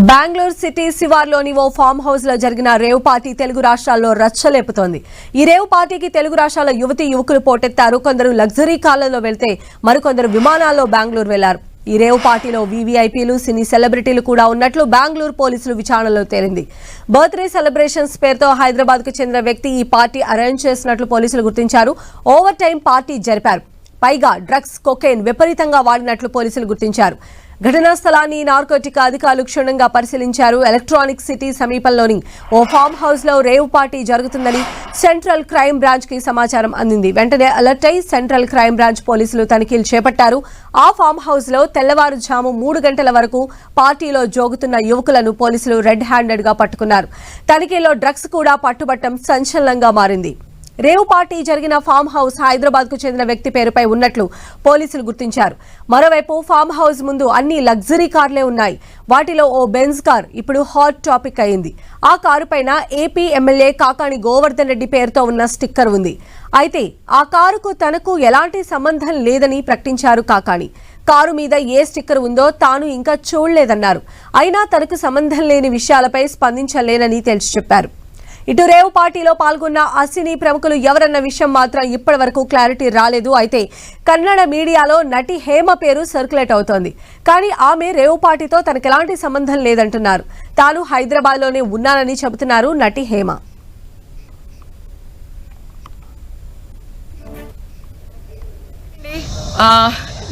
Bengaluru city శివార్లోని ఓ farm house లో జరిగిన rave party Telugu రాష్ట్రాల్లో రచ్చలేపుతోంది. ఈ రేవ్ పార్టీకి తెలుగు రాష్ట్రాల యువకులు పోటెత్తారు. కొందరు లగ్జరీ కార్లలో వెళ్తే మరికొందరు విమానాల్లో బెంగళూరు వెళ్లారు. ఈ రేవ్ పార్టీలో వీవీఐపీలు, సినీ సెలబ్రిటీలు కూడా ఉన్నట్లు బెంగళూరు పోలీసులు విచారణలో తేలింది. బర్త్డే సెలబ్రేషన్స్ పేరుతో హైదరాబాద్ కు చెందిన వ్యక్తి ఈ పార్టీ అరేంజ్ చేసినట్లు పోలీసులు గుర్తించారు. ఓవర్ టైం పార్టీ జరిపారు. పైగా డ్రగ్స్, కొకైన్ విపరీతంగా వాడినట్లు పోలీసులు గుర్తించారు. ఘటనా స్థలాన్ని నార్కోటిక్ అధికారులు క్షుణ్ణంగా పరిశీలించారు. ఎలక్ట్రానిక్ సిటీ సమీపంలోని ఓ ఫామ్ హౌస్ లో రేవ్ పార్టీ జరుగుతుందని సెంట్రల్ క్రైమ్ బ్రాంచ్ కి సమాచారం అందింది. వెంటనే అలర్ట్ అయి సెంట్రల్ క్రైమ్ బ్రాంచ్ పోలీసులు తనిఖీలు చేపట్టారు. ఆ ఫామ్ హౌస్ లో తెల్లవారుజాము 3 గంటల వరకు పార్టీలో జోగుతున్న యువకులను పోలీసులు రెడ్ హ్యాండెడ్ గా పట్టుకున్నారు. తనిఖీలో డ్రగ్స్ కూడా పట్టుబట్టం సంచలనంగా మారింది. రేవ్ పార్టీ జరిగిన ఫామ్ హౌస్ హైదరాబాద్ కు చెందిన వ్యక్తి పేరుపై ఉన్నట్లు పోలీసులు గుర్తించారు. మరోవైపు ఫామ్ హౌస్ ముందు అన్ని లగ్జరీ కార్లే ఉన్నాయి. వాటిలో ఓ బెంజ్ కార్ ఇప్పుడు హాట్ టాపిక్ అయింది. ఆ కారు పైన ఏపీ ఎమ్మెల్యే కాకాణి గోవర్ధన్ రెడ్డి పేరుతో ఉన్న స్టిక్కర్ ఉంది. అయితే ఆ కారుకు తనకు ఎలాంటి సంబంధం లేదని ప్రకటించారు కాకాణి. కారు మీద ఏ స్టిక్కర్ ఉందో తాను ఇంకా చూడలేదన్నారు. అయినా తనకు సంబంధం లేని విషయాలపై స్పందించలేనని తేల్చి చెప్పారు. ఇటు రేవ్ పార్టీలో పాల్గొన్న సినీ ప్రముఖులు ఎవరన్న విషయం మాత్రం ఇప్పటి వరకు క్లారిటీ రాలేదు. అయితే కన్నడ మీడియాలో నటి హేమ పేరు సర్క్యులేట్ అవుతోంది. కానీ ఆమె రేవ్ పార్టీతో తనకెలాంటి సంబంధం లేదంటున్నారు. తాను హైదరాబాద్ లోనే ఉన్నానని చెబుతున్నారు నటి హేమ.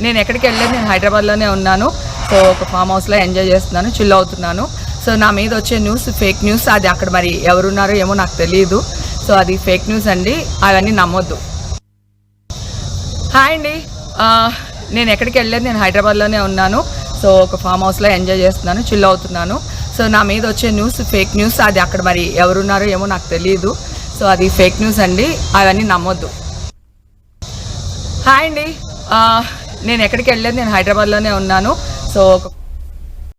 నేను ఎక్కడికి వెళ్ళలేదు, నేను హైదరాబాద్లోనే ఉన్నాను. సో ఒక ఫామ్ హౌస్లో ఎంజాయ్ చేస్తున్నాను, చిల్ అవుతున్నాను. సో నా మీద వచ్చే న్యూస్ ఫేక్ న్యూస్. అది అక్కడ మరి ఎవరున్నారో ఏమో నాకు తెలియదు. సో అది ఫేక్ న్యూస్ అండి, అవన్నీ నమ్మొద్దు. హాయ్ అండి, నేను ఎక్కడికి వెళ్ళలేదు, నేను హైదరాబాద్లోనే ఉన్నాను. సో ఒక ఫామ్ హౌస్లో ఎంజాయ్ చేస్తున్నాను, చిల్ అవుతున్నాను. సో నా మీద వచ్చే న్యూస్ ఫేక్ న్యూస్. అది అక్కడ మరి ఎవరున్నారో ఏమో నాకు తెలియదు. సో అది ఫేక్ న్యూస్ అండి, అవన్నీ నమ్మొద్దు. హాయ్ అండి, నేను ఎక్కడికి వెళ్ళలేదు, నేను హైదరాబాద్లోనే ఉన్నాను. సో ఒక